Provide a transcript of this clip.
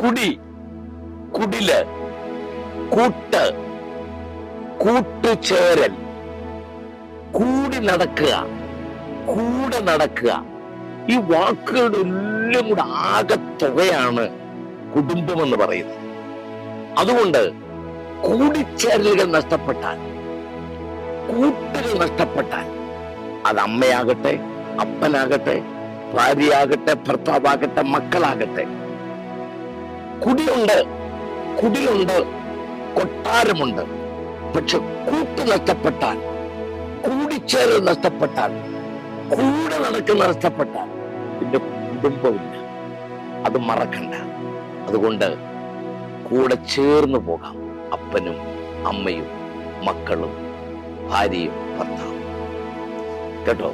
കുടി, കുടില്, കൂട്ട്, കൂട്ടുചേരൽ, കൂടി നടക്കുക, കൂടെ നടക്കുക. ഈ വാക്കുകളുടെ എല്ലാം കൂടെ ആകെ തുകയാണ് കുടുംബം എന്ന് പറയുന്നത്. അതുകൊണ്ട് കൂടിച്ചേരലുകൾ നഷ്ടപ്പെട്ടാൽ, കൂട്ടുകൾ നഷ്ടപ്പെട്ടാൽ, അത് അമ്മയാകട്ടെ, അപ്പനാകട്ടെ, ഭാര്യയാകട്ടെ, ഭർത്താവാകട്ടെ, മക്കളാകട്ടെ, കുടിയുണ്ട്, കുടിലുണ്ട്, കൊട്ടാരമുണ്ട്. പക്ഷെ കൂട്ട് നഷ്ടപ്പെട്ടാൽ, കൂടിച്ചേരൽ നഷ്ടപ്പെട്ടാൽ, കൂടെ നടക്കുന്ന നഷ്ടപ്പെട്ടാൽ പിന്നെ കുടുംബമില്ല. അത് മറക്കണ്ട. അതുകൊണ്ട് കൂടെ ചേർന്ന് പോകാം. അപ്പനും അമ്മയും മക്കളും ഭാര്യയും ഭർത്താവും. കേട്ടോ?